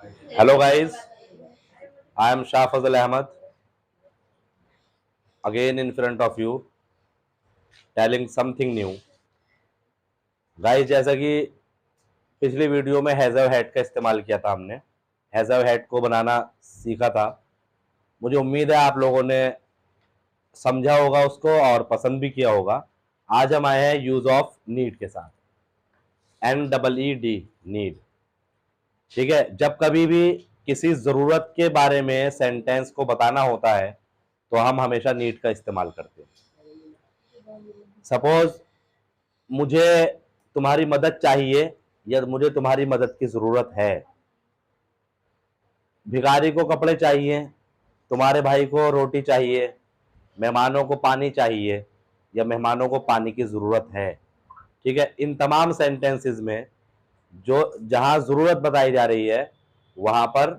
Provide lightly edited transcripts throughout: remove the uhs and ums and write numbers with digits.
Hello guys, I am Shah Fazal Ahmad again in front of you telling something new. Guys जैसा कि पिछली video में हैज़व head का इस्तेमाल किया था, हमने हैज़व हेड को बनाना सीखा था। मुझे उम्मीद है आप लोगों ने समझा होगा उसको और पसंद भी किया होगा। आज हम आए हैं यूज ऑफ नीड के साथ, NEED नीड। ठीक है, जब कभी भी किसी ज़रूरत के बारे में सेंटेंस को बताना होता है तो हम हमेशा नीड का इस्तेमाल करते हैं। सपोज मुझे तुम्हारी मदद चाहिए या मुझे तुम्हारी मदद की ज़रूरत है। भिखारी को कपड़े चाहिए, तुम्हारे भाई को रोटी चाहिए, मेहमानों को पानी चाहिए या मेहमानों को पानी की ज़रूरत है। ठीक है, इन तमाम सेंटेंसेस में जो जहां ज़रूरत बताई जा रही है वहां पर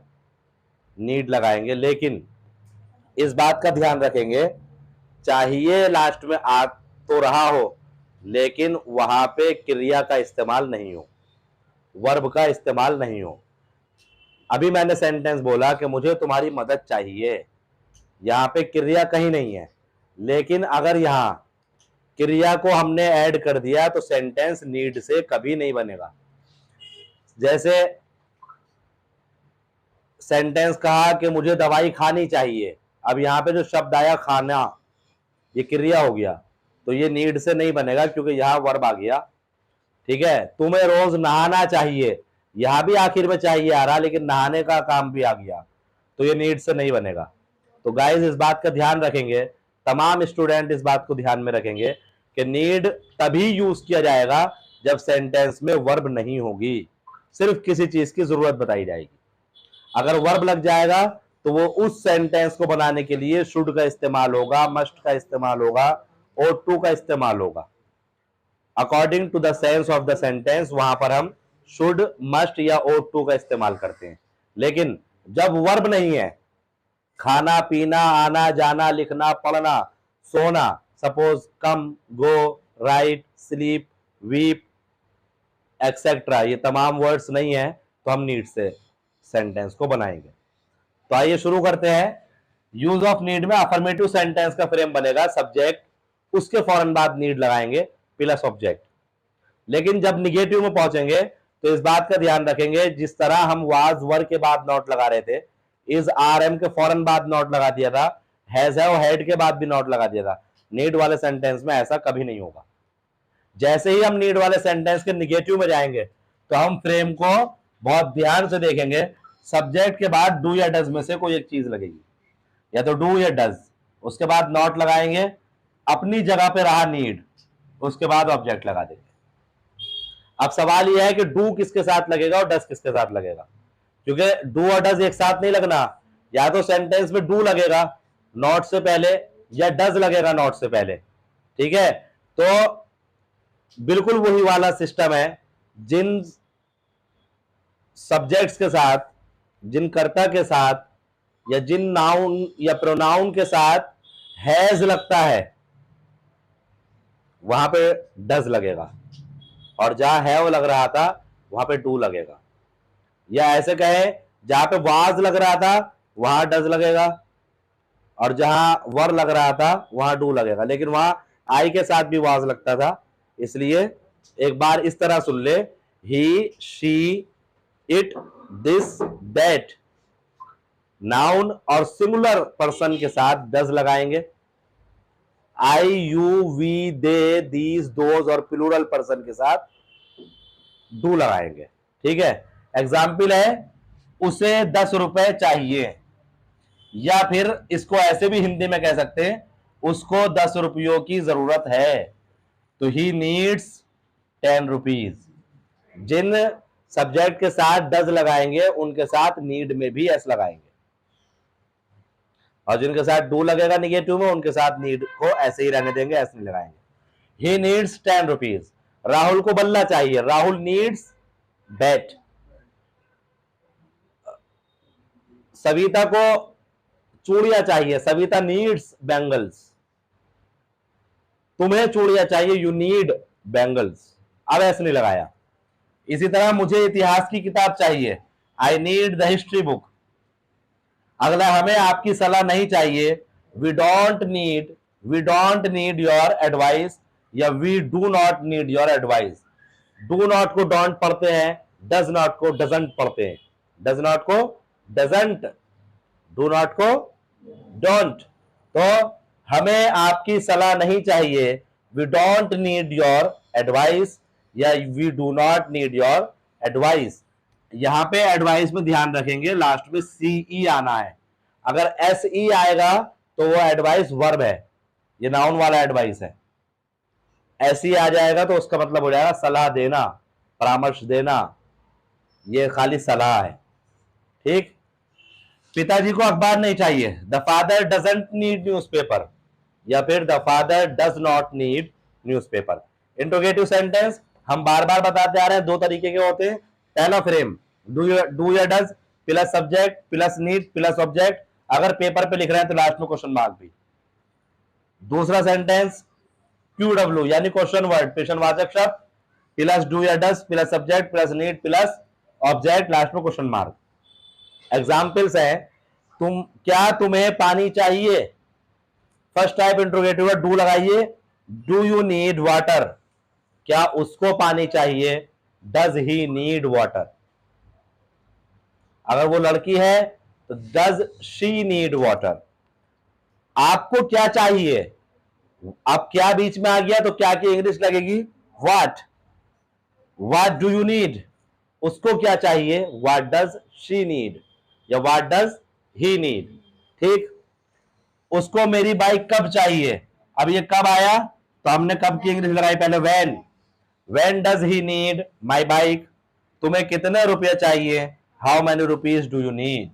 नीड लगाएंगे, लेकिन इस बात का ध्यान रखेंगे चाहिए लास्ट में आ तो रहा हो लेकिन वहां पे क्रिया का इस्तेमाल नहीं हो, वर्ब का इस्तेमाल नहीं हो। अभी मैंने सेंटेंस बोला कि मुझे तुम्हारी मदद चाहिए, यहां पे क्रिया कहीं नहीं है, लेकिन अगर यहां क्रिया को हमने ऐड कर दिया तो सेंटेंस नीड से कभी नहीं बनेगा। जैसे सेंटेंस कहा कि मुझे दवाई खानी चाहिए, अब यहां पे जो शब्द आया खाना, ये क्रिया हो गया, तो ये नीड से नहीं बनेगा क्योंकि यहां वर्ब आ गया। ठीक है, तुम्हें रोज नहाना चाहिए, यहां भी आखिर में चाहिए आ रहा लेकिन नहाने का काम भी आ गया, तो ये नीड से नहीं बनेगा। तो गाइस इस बात का ध्यान रखेंगे, तमाम स्टूडेंट इस बात को ध्यान में रखेंगे कि नीड तभी यूज किया जाएगा जब सेंटेंस में वर्ब नहीं होगी, सिर्फ किसी चीज की जरूरत बताई जाएगी। अगर वर्ब लग जाएगा तो वो उस सेंटेंस को बनाने के लिए शुड का इस्तेमाल होगा, मस्ट का इस्तेमाल होगा, ought to का इस्तेमाल होगा। According to the sense of the sentence वहां पर हम शुड, मस्ट या ought to का इस्तेमाल करते हैं। लेकिन जब वर्ब नहीं है, खाना पीना, आना जाना, लिखना पढ़ना, सोना, सपोज कम, गो, राइट, स्लीप, वीप एक्सेट्रा, ये तमाम वर्ड्स नहीं है तो हम नीड से सेंटेंस को बनाएंगे। तो आइए शुरू करते हैं। यूज ऑफ नीड में अफर्मेटिव सेंटेंस का फ्रेम बनेगा, सब्जेक्ट, उसके फौरन बाद नीड लगाएंगे प्लस ऑब्जेक्ट। लेकिन जब निगेटिव में पहुंचेंगे तो इस बात का ध्यान रखेंगे, जिस तरह हम वाज वर के बाद नॉट लगा रहे थे, इज आर एम के फौरन बाद नॉट लगा दिया था, हैज हैव हैड के बाद भी नॉट लगा दिया था, नीड वाले सेंटेंस में ऐसा कभी नहीं होगा। जैसे ही हम नीड वाले सेंटेंस के निगेटिव में जाएंगे तो हम फ्रेम को बहुत ध्यान से देखेंगे, सब्जेक्ट के बाद डू या डज में से कोई एक चीज लगेगी, या तो डू या डज, उसके बाद नॉट लगाएंगे, अपनी जगह पे रहा नीड, उसके बाद ऑब्जेक्ट लगा देंगे। अब सवाल यह है कि डू किसके साथ लगेगा और डज किसके साथ लगेगा, क्योंकि डू और डज एक साथ नहीं लगना, या तो सेंटेंस में डू लगेगा नॉट से पहले या डज लगेगा नॉट से पहले। ठीक है, तो बिल्कुल वही वाला सिस्टम है, जिन सब्जेक्ट्स के साथ, जिन कर्ता के साथ या जिन नाउन या प्रोनाउन के साथ हैज लगता है वहां पे डज लगेगा, और जहां हैव लग रहा था वहां पे डू लगेगा। या ऐसे कहे, जहां पे वाज लग रहा था वहां डज लगेगा, और जहां वर लग रहा था वहां डू लगेगा, लेकिन वहां आई के साथ भी वाज लगता था। इसलिए एक बार इस तरह सुन ले, he, she, it, this, that, noun और सिंगुलर पर्सन के साथ डज लगाएंगे, I, you, we, they, these, those और प्लूरल पर्सन के साथ डू लगाएंगे। ठीक है, एग्जाम्पल है, उसे 10 रुपए चाहिए, या फिर इसको ऐसे भी हिंदी में कह सकते हैं, उसको 10 रुपयों की जरूरत है, तो ही नीड्स 10 रुपीज। जिन सब्जेक्ट के साथ डज लगाएंगे उनके साथ नीड में भी एस लगाएंगे, और जिनके साथ डू लगेगा निगेटिव में उनके साथ नीड को ऐसे ही रहने देंगे, ऐसे नहीं लगाएंगे। ही नीड्स 10 रुपीज। राहुल को बल्ला चाहिए, राहुल नीड्स बैट। सविता को चूड़ियां चाहिए, सविता नीड्स बैंगल्स। तुम्हें चूड़ियां चाहिए, यू नीड बैंगल्स। अब ऐसे नहीं लगाया। इसी तरह मुझे इतिहास की किताब चाहिए, I need the history book. अगला, हमें आपकी सलाह नहीं चाहिए, we don't need your advice, या we do not need your advice. Do not को डोंट पढ़ते हैं, डज नॉट को डजंट पढ़ते हैं, डज नॉट को डजंट, डू नॉट को डोंट। तो हमें आपकी सलाह नहीं चाहिए, we don't need your advice, या we do not need your advice. यहां पे एडवाइस में ध्यान रखेंगे, लास्ट में सीई आना है। अगर एसई आएगा तो वो एडवाइस वर्ब है, ये नाउन वाला एडवाइस है। एसई आ जाएगा तो उसका मतलब हो जाएगा सलाह देना, परामर्श देना, ये खाली सलाह है। ठीक। पिताजी को अखबार नहीं चाहिए, the father doesn't need newspaper, या फिर the father does not need newspaper. Interrogative sentence हम बार बार बताते आ रहे हैं, दो तरीके के होते हैं। पहला फ्रेम, डू या does plus subject plus need plus object, अगर पेपर पे लिख रहे हैं तो लास्ट में क्वेश्चन मार्क भी। दूसरा सेंटेंस क्यूडब्ल्यू यानी क्वेश्चन वर्ड, प्रश्नवाचक शब्द प्लस डू या does plus subject plus need plus object, last में क्वेश्चन मार्क। एग्जाम्पल्स है, क्या तुम्हें पानी चाहिए, फर्स्ट टाइप इंट्रोगेटिव डू लगाइए, डू यू नीड वाटर, क्या उसको पानी चाहिए, डज ही नीड वाटर। अगर वो लड़की है तो डज शी नीड वाटर। आपको क्या चाहिए, अब क्या बीच में आ गया तो क्या की इंग्लिश लगेगी, व्हाट डू यू नीड, उसको क्या चाहिए, व्हाट डज शी नीड, या व्हाट डज ही नीड। ठीक। उसको मेरी बाइक कब चाहिए, अब ये कब आया तो हमने कब की इंग्लिश लगाई पहले, when does he need my bike. तुम्हें कितने रुपए चाहिए, how many rupees do you need.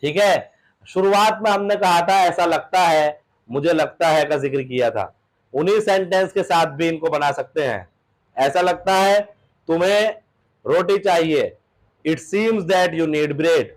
ठीक है। शुरुआत में हमने कहा था ऐसा लगता है, मुझे लगता है का जिक्र किया था, उन्हीं सेंटेंस के साथ भी इनको बना सकते हैं। ऐसा लगता है तुम्हें रोटी चाहिए, it seems that you need bread,